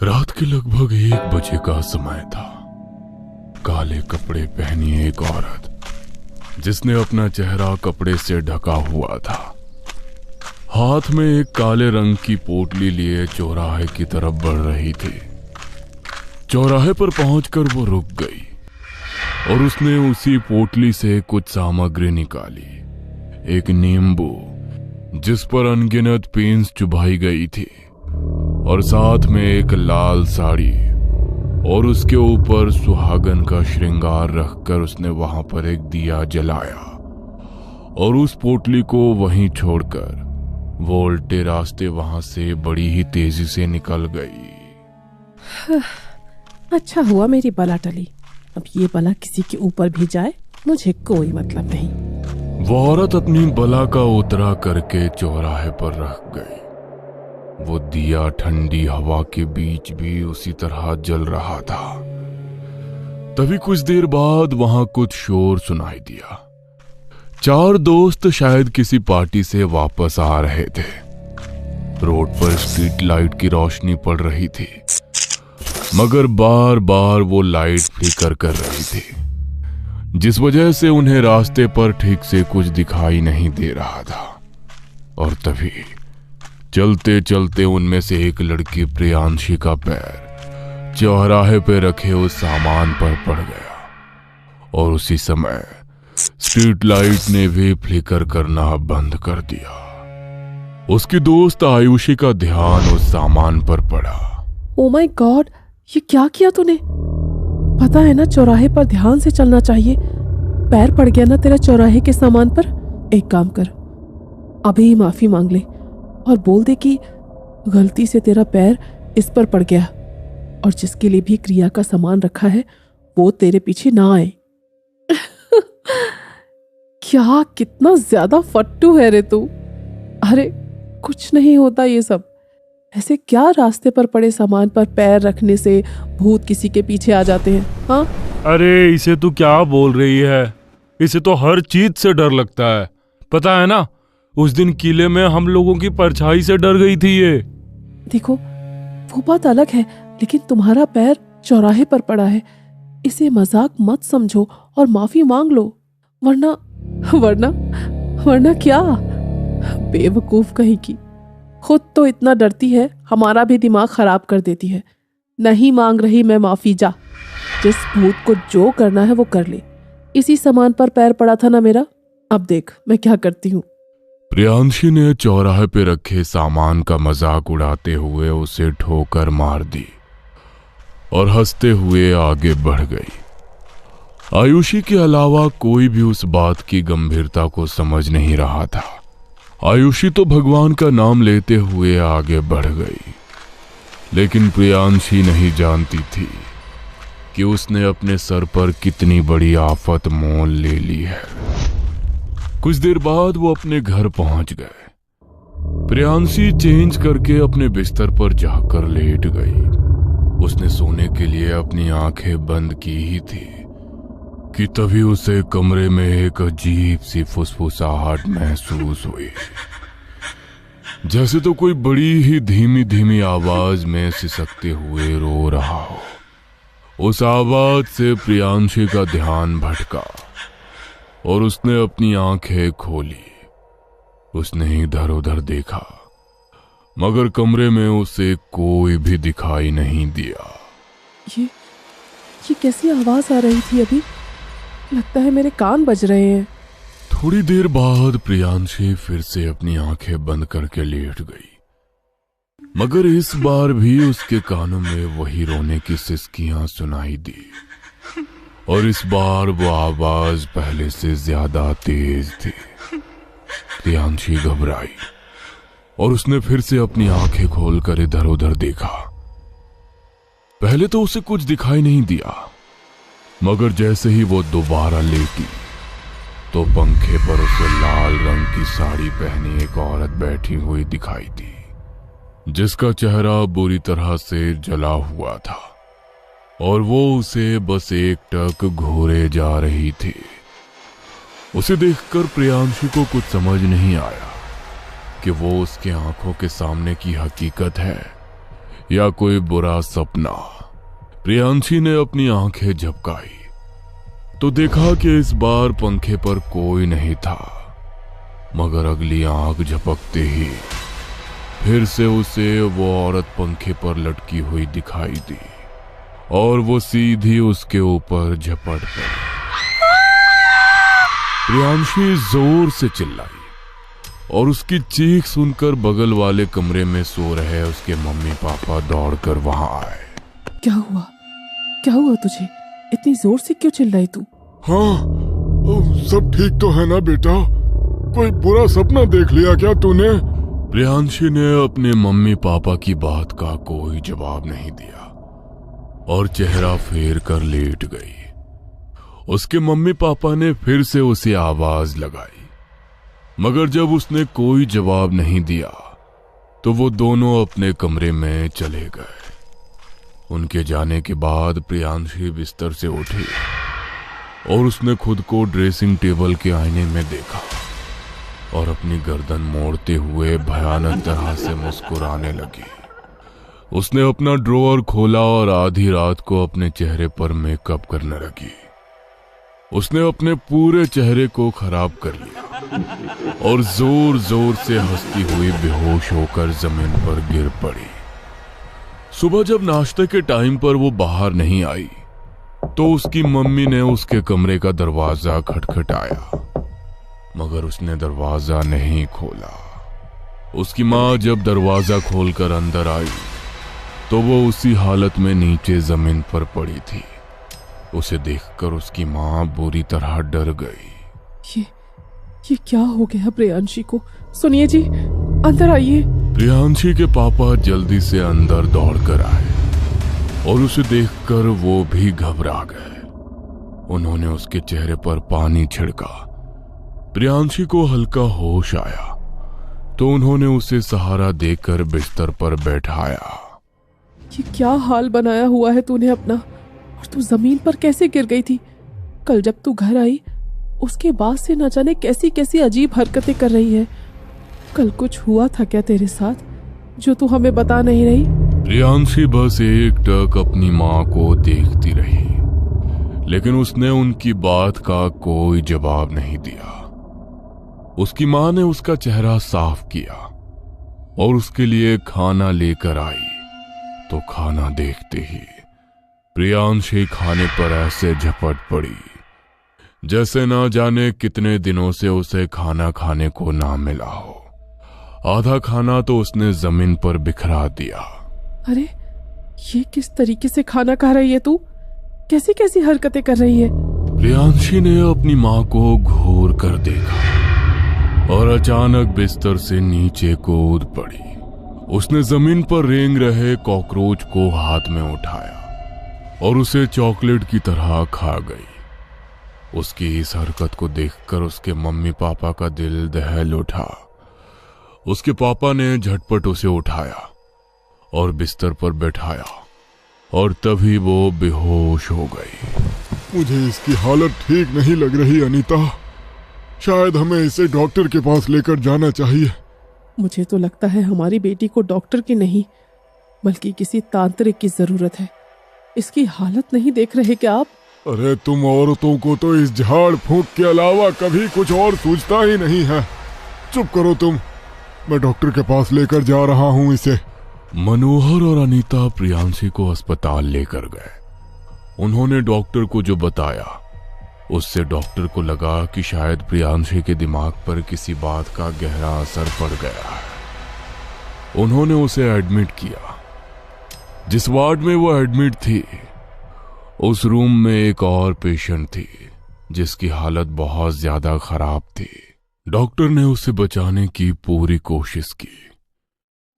रात के लगभग 1 बजे का समय था। काले कपड़े पहनी एक औरत, जिसने अपना चेहरा कपड़े से ढका हुआ था, हाथ में एक काले रंग की पोटली लिए चौराहे की तरफ बढ़ रही थी। चौराहे पर पहुंचकर वो रुक गई और उसने उसी पोटली से कुछ सामग्री निकाली। एक नींबू जिस पर अनगिनत पीन्स चुभाई गई थी, और साथ में एक लाल साड़ी, और उसके ऊपर सुहागन का श्रृंगार रखकर उसने वहां पर एक दिया जलाया और उस पोटली को वहीं छोड़कर वो उल्टे रास्ते वहां से बड़ी ही तेजी से निकल गई। अच्छा हुआ मेरी बला टली। अब ये बला किसी के ऊपर भी जाए, मुझे कोई मतलब नहीं। वो औरत अपनी बला का उतरा करके चौराहे पर रख गई। वो दिया ठंडी हवा के बीच भी उसी तरह जल रहा था। तभी कुछ देर बाद वहां कुछ शोर सुनाई दिया। 4 दोस्त शायद किसी पार्टी से वापस आ रहे थे। रोड पर स्ट्रीट लाइट की रोशनी पड़ रही थी, मगर बार बार वो लाइट फ्लिकर कर रही थी, जिस वजह से उन्हें रास्ते पर ठीक से कुछ दिखाई नहीं दे रहा था। और तभी चलते चलते उनमें से एक लड़की प्रियांशी का पैर चौराहे पे रखे उस सामान पर पड़ गया, और उसी समय स्ट्रीट लाइट ने भी फ्लिकर करना बंद कर दिया। उसकी दोस्त आयुषी का ध्यान उस सामान पर पड़ा। ओ माय गॉड, ये क्या किया तूने? पता है ना चौराहे पर ध्यान से चलना चाहिए। पैर पड़ गया ना तेरा चौराहे के सामान पर। एक काम कर, अभी ही माफी मांग ले और बोल दे कि गलती से तेरा पैर इस पर पड़ गया, और जिसके लिए भी क्रिया का सामान रखा है वो तेरे पीछे ना आए। क्या कितना ज्यादा फट्टू है रे तू। अरे कुछ नहीं होता ये सब। ऐसे क्या रास्ते पर पड़े सामान पर पैर रखने से भूत किसी के पीछे आ जाते हैं? हाँ, अरे इसे तू क्या बोल रही है? इसे तो हर चीज से डर लगता है, पता है ना। उस दिन किले में हम लोगों की परछाई से डर गई थी ये। देखो वो बात अलग है, लेकिन तुम्हारा पैर चौराहे पर पड़ा है, इसे मजाक मत समझो और माफी मांग लो, वरना वरना वरना क्या? बेवकूफ कहीं की। खुद तो इतना डरती है, हमारा भी दिमाग खराब कर देती है। नहीं मांग रही मैं माफी, जा। जिस भूत को जो करना है वो कर ले। इसी सामान पर पैर पड़ा था ना मेरा, अब देख मैं क्या करती हूँ। प्रियांशी ने चौराहे पे रखे सामान का मजाक उड़ाते हुए उसे ठोकर मार दी और हंसते हुए आगे बढ़ गई। आयुषी के अलावा कोई भी उस बात की गंभीरता को समझ नहीं रहा था। आयुषी तो भगवान का नाम लेते हुए आगे बढ़ गई, लेकिन प्रियांशी नहीं जानती थी कि उसने अपने सर पर कितनी बड़ी आफत मोल ले ली है। कुछ देर बाद वो अपने घर पहुंच गए। प्रियांशी चेंज करके अपने बिस्तर पर जाकर लेट गई। उसने सोने के लिए अपनी आंखें बंद की ही थी कि तभी उसे कमरे में एक अजीब सी फुसफुसाहट महसूस हुई, जैसे तो कोई बड़ी ही धीमी धीमी आवाज में सिसकते हुए रो रहा हो। उस आवाज से प्रियांशी का ध्यान भटका और उसने अपनी आंखें खोली। उसने इधर उधर देखा, मगर कमरे में उसे कोई भी दिखाई नहीं दिया। ये कैसी आवाज आ रही थी अभी? लगता है मेरे कान बज रहे हैं। थोड़ी देर बाद प्रियांशी फिर से अपनी आंखें बंद करके लेट गई, मगर इस बार भी उसके कानों में वही रोने की सिसकियां सुनाई दी, और इस बार वो आवाज पहले से ज्यादा तेज थी। प्रियांशी घबराई और उसने फिर से अपनी आंखें खोलकर इधर उधर देखा। पहले तो उसे कुछ दिखाई नहीं दिया, मगर जैसे ही वो दोबारा लेटी तो पंखे पर उसे लाल रंग की साड़ी पहनी एक औरत बैठी हुई दिखाई दी, जिसका चेहरा बुरी तरह से जला हुआ था, और वो उसे बस एकटक घूरे जा रही थी। उसे देखकर प्रियांशी को कुछ समझ नहीं आया कि वो उसके आंखों के सामने की हकीकत है या कोई बुरा सपना। प्रियांशी ने अपनी आंखें झपकाई तो देखा कि इस बार पंखे पर कोई नहीं था, मगर अगली आंख झपकते ही फिर से उसे वो औरत पंखे पर लटकी हुई दिखाई दी और वो सीधी उसके ऊपर झपट पड़ी। प्रियांशी जोर से चिल्लाई और उसकी चीख सुनकर बगल वाले कमरे में सो रहे उसके मम्मी पापा दौड़कर वहां आए। क्या हुआ? क्या हुआ तुझे? इतनी जोर से क्यों चिल्लाई तू? हाँ, सब ठीक तो है ना बेटा? कोई बुरा सपना देख लिया क्या तूने? प्रियांशी ने अपने मम्मी पापा की बात का कोई जवाब नहीं दिया और चेहरा फेर कर लेट गई। उसके मम्मी पापा ने फिर से उसे आवाज लगाई, मगर जब उसने कोई जवाब नहीं दिया तो वो दोनों अपने कमरे में चले गए। उनके जाने के बाद प्रियांशी बिस्तर से उठी और उसने खुद को ड्रेसिंग टेबल के आईने में देखा और अपनी गर्दन मोड़ते हुए भयानक तरह से मुस्कुराने लगी। उसने अपना ड्रॉअर खोला और आधी रात को अपने चेहरे पर मेकअप करने लगी। उसने अपने पूरे चेहरे को खराब कर लिया और जोर जोर से हंसती हुई बेहोश होकर जमीन पर गिर पड़ी। सुबह जब नाश्ते के टाइम पर वो बाहर नहीं आई तो उसकी मम्मी ने उसके कमरे का दरवाजा खटखटाया, मगर उसने दरवाजा नहीं खोला। उसकी माँ जब दरवाजा खोलकर अंदर आई तो वो उसी हालत में नीचे जमीन पर पड़ी थी। उसे देखकर उसकी माँ बुरी तरह डर गई। ये क्या हो गया प्रियांशी को? सुनिए जी, अंदर आइए। प्रियांशी के पापा जल्दी से अंदर दौड़कर आए और उसे देखकर वो भी घबरा गए। उन्होंने उसके चेहरे पर पानी छिड़का। प्रियांशी को हल्का होश आया तो उन्होंने उसे सहारा देकर बिस्तर पर बैठाया। ये क्या हाल बनाया हुआ है तूने अपना? और तू जमीन पर कैसे गिर गई थी? कल जब तू घर आई उसके बाद से न जाने कैसी कैसी अजीब हरकतें कर रही है। कल कुछ हुआ था क्या तेरे साथ जो तू हमें बता नहीं रही? प्रियांशी बस एकटक अपनी माँ को देखती रही, लेकिन उसने उनकी बात का कोई जवाब नहीं दिया। उसकी माँ ने उसका चेहरा साफ किया और उसके लिए खाना लेकर आई तो खाना देखते ही प्रियांशी खाने पर ऐसे झपट पड़ी जैसे ना जाने कितने दिनों से उसे खाना खाने को ना मिला हो। आधा खाना तो उसने जमीन पर बिखरा दिया। अरे ये किस तरीके से खाना खा रही है तू? कैसी कैसी हरकतें कर रही है? प्रियांशी ने अपनी माँ को घूर कर देखा और अचानक बिस्तर से नीचे कूद पड़ी। उसने जमीन पर रेंग रहे कॉकरोच को हाथ में उठाया और उसे चॉकलेट की तरह खा गई। उसकी इस हरकत को देखकर उसके मम्मी पापा का दिल दहल उठा। उसके पापा ने झटपट उसे उठाया और बिस्तर पर बैठाया और तभी वो बेहोश हो गई। मुझे इसकी हालत ठीक नहीं लग रही अनीता। शायद हमें इसे डॉक्टर के पास लेकर जाना चाहिए। मुझे तो लगता है हमारी बेटी को डॉक्टर की नहीं बल्कि किसी तांत्रिक की जरूरत है। इसकी हालत नहीं देख रहे क्या आप? अरे तुम औरतों को तो इस झाड़ फूंक के अलावा कभी कुछ और सूझता ही नहीं है। चुप करो तुम, मैं डॉक्टर के पास लेकर जा रहा हूँ इसे। मनोहर और अनीता प्रियांशी को अस्पताल लेकर गए। उन्होंने डॉक्टर को जो बताया उससे डॉक्टर को लगा कि शायद प्रियांशी के दिमाग पर किसी बात का गहरा असर पड़ गया है। उन्होंने उसे एडमिट किया। जिस वार्ड में वो एडमिट थी उस रूम में एक और पेशेंट थी जिसकी हालत बहुत ज्यादा खराब थी। डॉक्टर ने उसे बचाने की पूरी कोशिश की,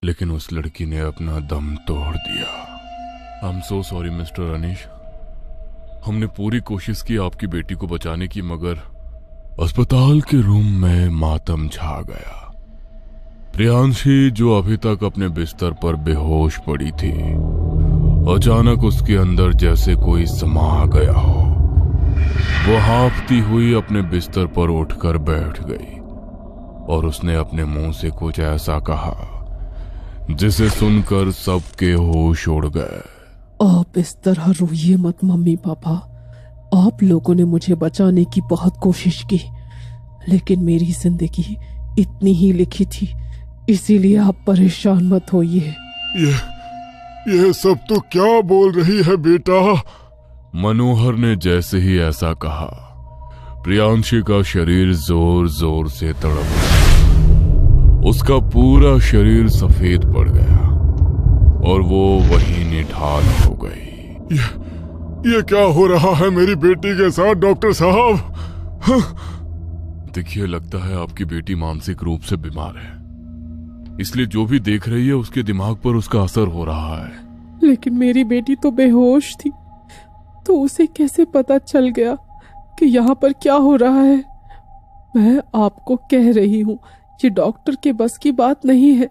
लेकिन उस लड़की ने अपना दम तोड़ दिया। I am so sorry mister Anish, हमने पूरी कोशिश की आपकी बेटी को बचाने की, मगर अस्पताल के रूम में मातम छा गया। प्रियांशी जो अभी तक अपने बिस्तर पर बेहोश पड़ी थी, अचानक उसके अंदर जैसे कोई समा गया हो। वो हांफती हुई अपने बिस्तर पर उठकर बैठ गई और उसने अपने मुंह से कुछ ऐसा कहा जिसे सुनकर सबके होश उड़ गए। आप इस तरह रोइए मत मम्मी पापा। आप लोगों ने मुझे बचाने की बहुत कोशिश की, लेकिन मेरी जिंदगी इतनी ही लिखी थी, इसीलिए आप परेशान मत होइए। ये सब तो क्या बोल रही है बेटा? मनोहर ने जैसे ही ऐसा कहा, प्रियांशी का शरीर जोर जोर से तड़प उठा। उसका पूरा शरीर सफेद पड़ गया और वो वहीं निढाल हो गई। ये क्या हो रहा है मेरी बेटी के साथ डॉक्टर साहब? देखिए, लगता है आपकी बेटी मानसिक रूप से बीमार है, इसलिए जो भी देख रही है उसके दिमाग पर उसका असर हो रहा है। लेकिन मेरी बेटी तो बेहोश थी, तो उसे कैसे पता चल गया कि यहाँ पर क्या हो रहा है? मैं आपको कह रही हूँ, ये डॉक्टर के बस की बात नहीं है।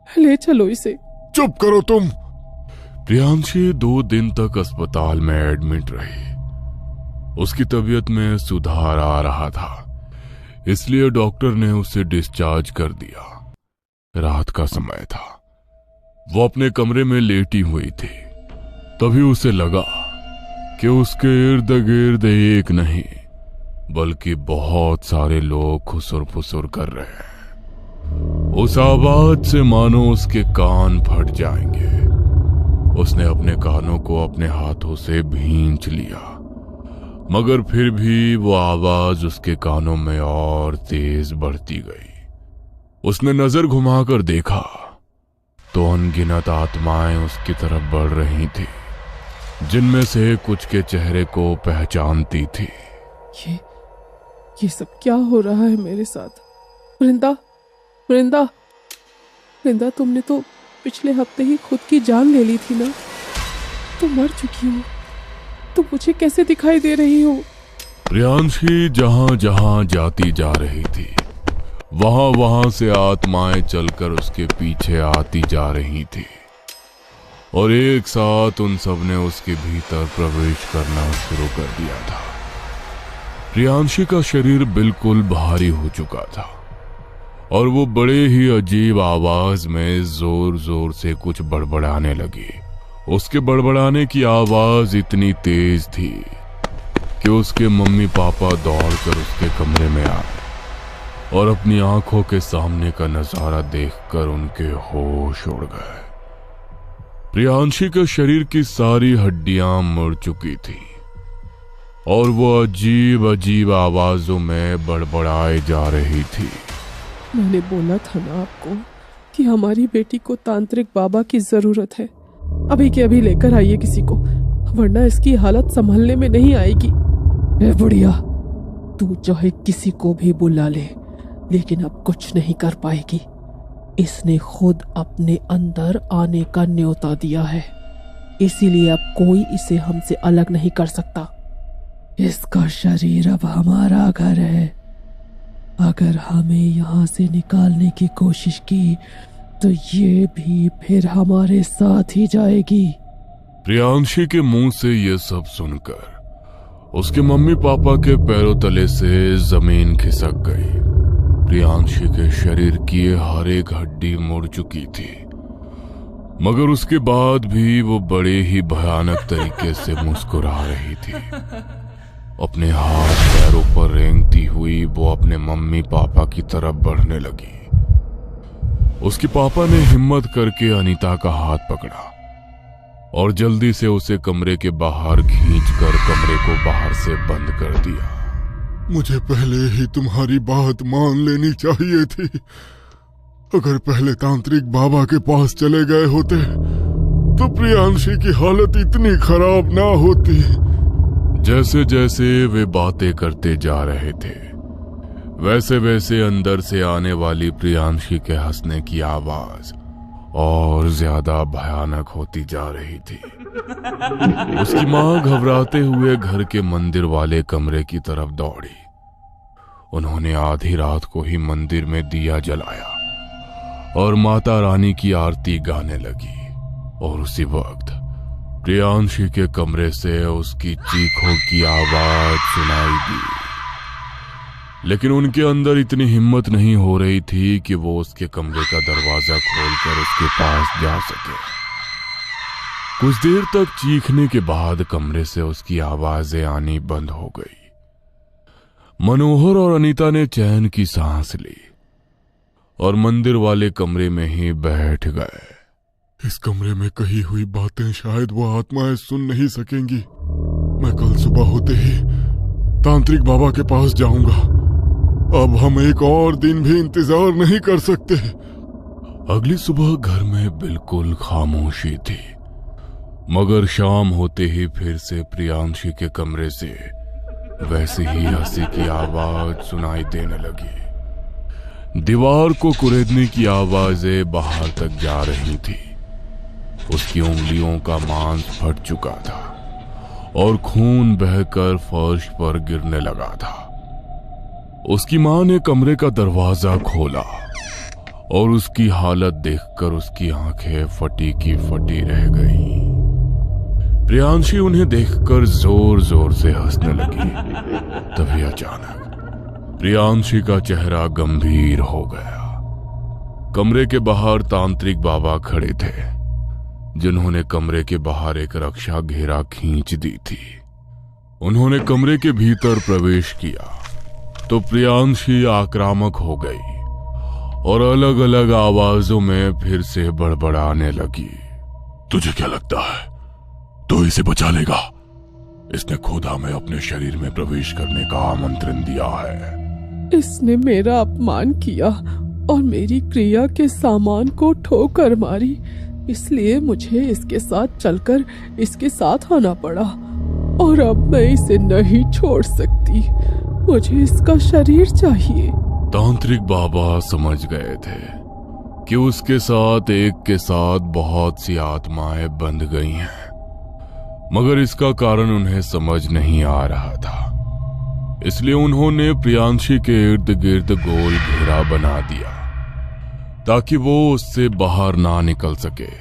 ले चलो इसे। चुप करो तुम। प्रियांशी 2 दिन तक अस्पताल में एडमिट रही। उसकी तबीयत में सुधार आ रहा था, इसलिए डॉक्टर ने उसे डिस्चार्ज कर दिया। रात का समय था, वो अपने कमरे में लेटी हुई थी। तभी उसे लगा कि उसके इर्द गिर्द एक नहीं बल्कि बहुत सारे लोग खुसुर फुसुर कर रहे हैं। उस आवाज से मानो उसके कान फट जाएंगे। उसने अपने कानों को अपने हाथों से भींच लिया, मगर फिर भी वो आवाज उसके कानों में और तेज बढ़ती गई। उसने नजर घुमाकर देखा तो अनगिनत आत्माएं उसकी तरफ बढ़ रही थी, जिनमें से कुछ के चेहरे को पहचानती थी। ये सब क्या हो रहा है मेरे साथ? वृंदा, वृंदा, वृंदा, तुमने तो पिछले हफ्ते ही खुद की जान ले ली थी ना। तुम मर चुकी हो, तुम मुझे कैसे दिखाई दे रही हो? प्रियांशी जहां जहां जाती जा रही थी, वहां वहां से आत्माएं चलकर उसके पीछे आती जा रही थी और एक साथ उन सब ने उसके भीतर प्रवेश करना शुरू कर दिया था। प्रियांशी का शरीर बिल्कुल भारी हो चुका था और वो बड़े ही अजीब आवाज में जोर जोर से कुछ बड़बड़ाने लगी। उसके बड़बड़ाने की आवाज इतनी तेज थी कि उसके मम्मी पापा दौड़कर उसके कमरे में आए और अपनी आंखों के सामने का नजारा देखकर उनके होश उड़ गए। प्रियांशी के शरीर की सारी हड्डियां मुड़ चुकी थी और वो अजीब अजीब आवाजों में बड़बड़ाए जा रही थी। मैंने बोला था ना आपको कि हमारी बेटी को तांत्रिक बाबा की जरूरत है। अभी के अभी लेकर आइए किसी को, वरना इसकी हालत संभलने में नहीं आएगी। ए बुढ़िया, तू चाहे किसी को भी बुला ले, लेकिन अब कुछ नहीं कर पाएगी। इसने खुद अपने अंदर आने का न्योता दिया है, इसीलिए अब कोई इसे हमसे अलग नहीं कर सकता। इसका शरीर अब हमारा घर है। अगर हमें यहाँ से निकालने की कोशिश की तो ये भी फिर हमारे साथ ही जाएगी। प्रियांशी के मुंह से ये सब सुनकर उसके मम्मी पापा के पैरों तले से जमीन खिसक गई। प्रियांशी के शरीर की हर एक हड्डी मुड़ चुकी थी, मगर उसके बाद भी वो बड़े ही भयानक तरीके से मुस्कुरा रही थी। अपने हाथ पैरों पर रेंगती हुई वो अपने मम्मी पापा की तरफ बढ़ने लगी। उसके पापा ने हिम्मत करके अनीता का हाथ पकड़ा और जल्दी से उसे कमरे के बाहर खींचकर कमरे को बाहर से बंद कर दिया। मुझे पहले ही तुम्हारी बात मान लेनी चाहिए थी। अगर पहले तांत्रिक बाबा के पास चले गए होते तो प्रियांशी की हालत इतनी खराब ना होती। जैसे जैसे वे बातें करते जा रहे थे, वैसे वैसे अंदर से आने वाली प्रियांशी के हंसने की आवाज और ज्यादा भयानक होती जा रही थी। उसकी मां घबराते हुए घर के मंदिर वाले कमरे की तरफ दौड़ी। उन्होंने आधी रात को ही मंदिर में दिया जलाया और माता रानी की आरती गाने लगी और उसी वक्त प्रियांशी के कमरे से उसकी चीखों की आवाज सुनाई दी। लेकिन उनके अंदर इतनी हिम्मत नहीं हो रही थी कि वो उसके कमरे का दरवाजा खोलकर उसके पास जा सके। कुछ देर तक चीखने के बाद कमरे से उसकी आवाजें आनी बंद हो गई। मनोहर और अनीता ने चैन की सांस ली और मंदिर वाले कमरे में ही बैठ गए। इस कमरे में कही हुई बातें शायद वो आत्माएं सुन नहीं सकेंगी। मैं कल सुबह होते ही तांत्रिक बाबा के पास जाऊंगा। अब हम एक और दिन भी इंतजार नहीं कर सकते। अगली सुबह घर में बिल्कुल खामोशी थी, मगर शाम होते ही फिर से प्रियांशी के कमरे से वैसे ही हंसी की आवाज सुनाई देने लगी। दीवार को कुरेदने की आवाजें बाहर तक जा रही थी। उसकी उंगलियों का मांस फट चुका था और खून बहकर फर्श पर गिरने लगा था। उसकी मां ने कमरे का दरवाजा खोला और उसकी हालत देखकर उसकी आंखें फटी की फटी रह गईं। प्रियांशी उन्हें देखकर जोर जोर से हंसने लगी। तभी अचानक प्रियांशी का चेहरा गंभीर हो गया। कमरे के बाहर तांत्रिक बाबा खड़े थे, जिन्होंने कमरे के बाहर एक रक्षा घेरा खींच दी थी। उन्होंने कमरे के भीतर प्रवेश किया तो प्रियांशी आक्रामक हो गई और अलग अलग आवाजों में फिर से बड़बड़ाने लगी। तुझे क्या लगता है तो इसे बचा लेगा? इसने खुद हमें अपने शरीर में प्रवेश करने का आमंत्रण दिया है। इसने मेरा अपमान किया और मेरी क्रिया के सामान को ठोकर मारी, इसलिए मुझे इसके साथ चलकर इसके साथ आना पड़ा और अब मैं इसे नहीं छोड़ सकती। मुझे इसका शरीर चाहिए। तांत्रिक बाबा समझ गए थे कि उसके साथ एक के साथ बहुत सी आत्माएं बंध गई हैं, मगर इसका कारण उन्हें समझ नहीं आ रहा था। इसलिए उन्होंने प्रियांशी के इर्द गिर्द गोल घेरा बना दिया ताकि वो उससे बाहर ना निकल सके,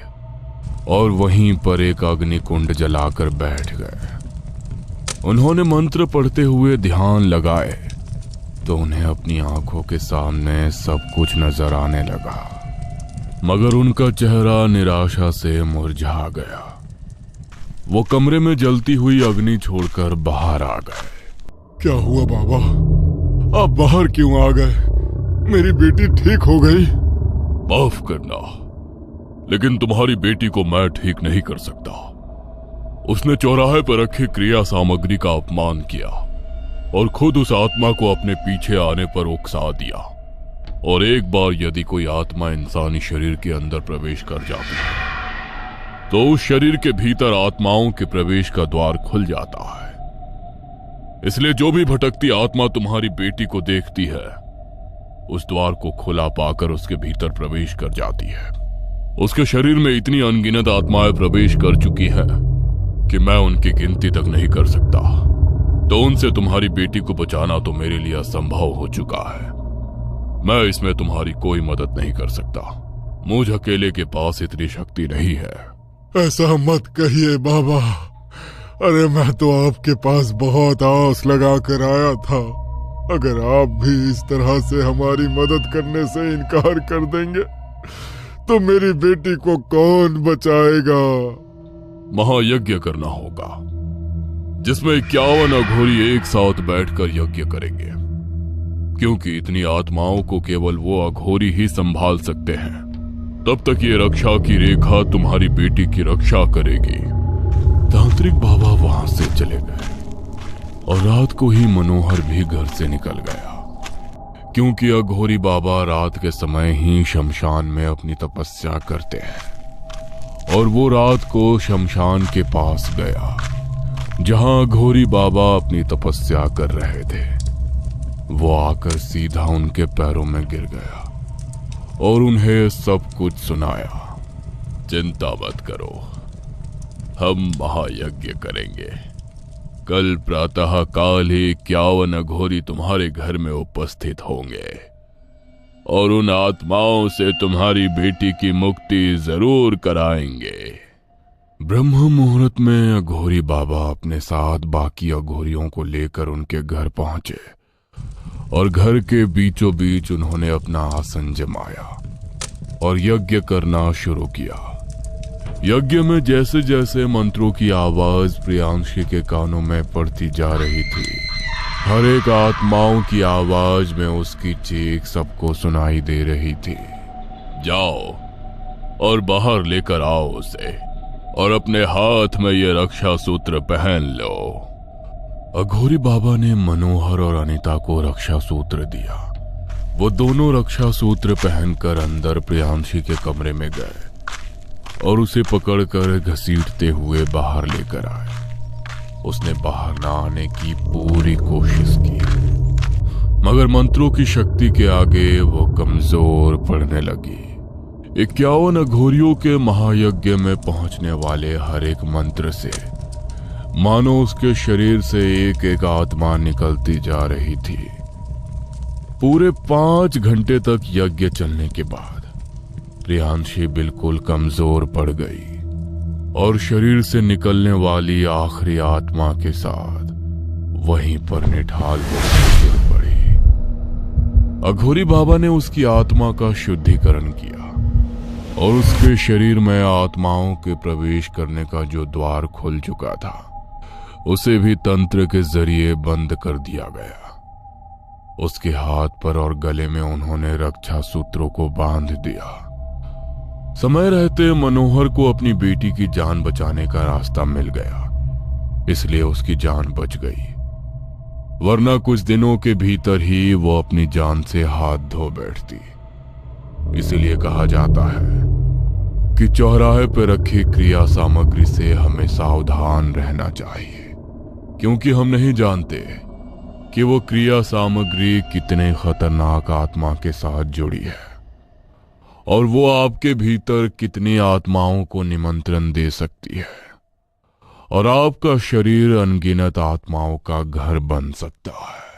और वहीं पर एक अग्निकुंड जलाकर बैठ गए। उन्होंने मंत्र पढ़ते हुए ध्यान लगाए तो उन्हें अपनी आंखों के सामने सब कुछ नजर आने लगा, मगर उनका चेहरा निराशा से मुरझा गया। वो कमरे में जलती हुई अग्नि छोड़कर बाहर आ गए। क्या हुआ बाबा? आप बाहर क्यों आ गए? मेरी बेटी ठीक हो गई? माफ करना, लेकिन तुम्हारी बेटी को मैं ठीक नहीं कर सकता। उसने चौराहे पर रखी क्रिया सामग्री का अपमान किया और खुद उस आत्मा को अपने पीछे आने पर उकसा दिया। और एक बार यदि कोई आत्मा इंसानी शरीर के अंदर प्रवेश कर जाती है तो उस शरीर के भीतर आत्माओं के प्रवेश का द्वार खुल जाता है। इसलिए जो भी भटकती आत्मा तुम्हारी बेटी को देखती है, उस द्वार को खुला पाकर उसके भीतर प्रवेश कर जाती है। उसके शरीर में इतनी अनगिनत आत्माएं प्रवेश कर चुकी हैं कि मैं उनकी गिनती तक नहीं कर सकता। तो उनसे तुम्हारी बेटी को बचाना तो मेरे लिए असंभव हो चुका है। मैं इसमें तुम्हारी कोई मदद नहीं कर सकता। मुझ अकेले के पास इतनी शक्ति नहीं है। ऐसा मत कहिए बाबा। अरे मैं तो आपके पास बहुत आस लगा कर आया था। अगर आप भी इस तरह से हमारी मदद करने से इनकार कर देंगे तो मेरी बेटी को कौन बचाएगा? महायज्ञ करना होगा, जिसमें 51 अघोरी एक साथ बैठकर यज्ञ करेंगे, क्योंकि इतनी आत्माओं को केवल वो अघोरी ही संभाल सकते हैं। तब तक ये रक्षा की रेखा तुम्हारी बेटी की रक्षा करेगी। तांत्रिक बाबा वहां से चले गए और रात को ही मनोहर भी घर से निकल गया, क्योंकि अघोरी बाबा रात के समय ही शमशान में अपनी तपस्या करते हैं। और वो रात को शमशान के पास गया जहां अघोरी बाबा अपनी तपस्या कर रहे थे। वो आकर सीधा उनके पैरों में गिर गया और उन्हें सब कुछ सुनाया। चिंता मत करो, हम महायज्ञ करेंगे। कल प्रातः काल ही 51 अघोरी तुम्हारे घर में उपस्थित होंगे और उन आत्माओं से तुम्हारी बेटी की मुक्ति जरूर कराएंगे। ब्रह्म मुहूर्त में अघोरी बाबा अपने साथ बाकी अघोरियों को लेकर उनके घर पहुंचे और घर के बीचों बीच उन्होंने अपना आसन जमाया और यज्ञ करना शुरू किया। यज्ञ में जैसे जैसे मंत्रों की आवाज प्रियांशी के कानों में पड़ती जा रही थी, हर एक आत्माओं की आवाज में उसकी चीख सबको सुनाई दे रही थी। जाओ और बाहर लेकर आओ उसे, और अपने हाथ में ये रक्षा सूत्र पहन लो। अघोरी बाबा ने मनोहर और अनीता को रक्षा सूत्र दिया। वो दोनों रक्षा सूत्र पहनकर अंदर प्रियांशी के कमरे में गए और उसे पकड़कर घसीटते हुए बाहर लेकर आए। उसने बाहर न आने की पूरी कोशिश की, मगर मंत्रों की शक्ति के आगे वो कमजोर पड़ने लगी। 51 अघोरियों के महायज्ञ में पहुंचने वाले हर एक मंत्र से मानो उसके शरीर से एक एक आत्मा निकलती जा रही थी। पूरे 5 घंटे तक यज्ञ चलने के बाद प्रियांशी बिल्कुल कमजोर पड़ गई और शरीर से निकलने वाली आखिरी आत्मा के साथ वहीं पर निठाल होकर गिर पड़ी। अघोरी बाबा ने उसकी आत्मा का शुद्धिकरण किया और उसके शरीर में आत्माओं के प्रवेश करने का जो द्वार खुल चुका था उसे भी तंत्र के जरिए बंद कर दिया गया। उसके हाथ पर और गले में उन्होंने रक्षा सूत्रों को बांध दिया। समय रहते मनोहर को अपनी बेटी की जान बचाने का रास्ता मिल गया, इसलिए उसकी जान बच गई, वरना कुछ दिनों के भीतर ही वो अपनी जान से हाथ धो बैठती। इसलिए कहा जाता है कि चौराहे पर रखी क्रिया सामग्री से हमें सावधान रहना चाहिए, क्योंकि हम नहीं जानते कि वो क्रिया सामग्री कितने खतरनाक आत्मा के साथ जुड़ी है और वो आपके भीतर कितनी आत्माओं को निमंत्रण दे सकती है और आपका शरीर अनगिनत आत्माओं का घर बन सकता है।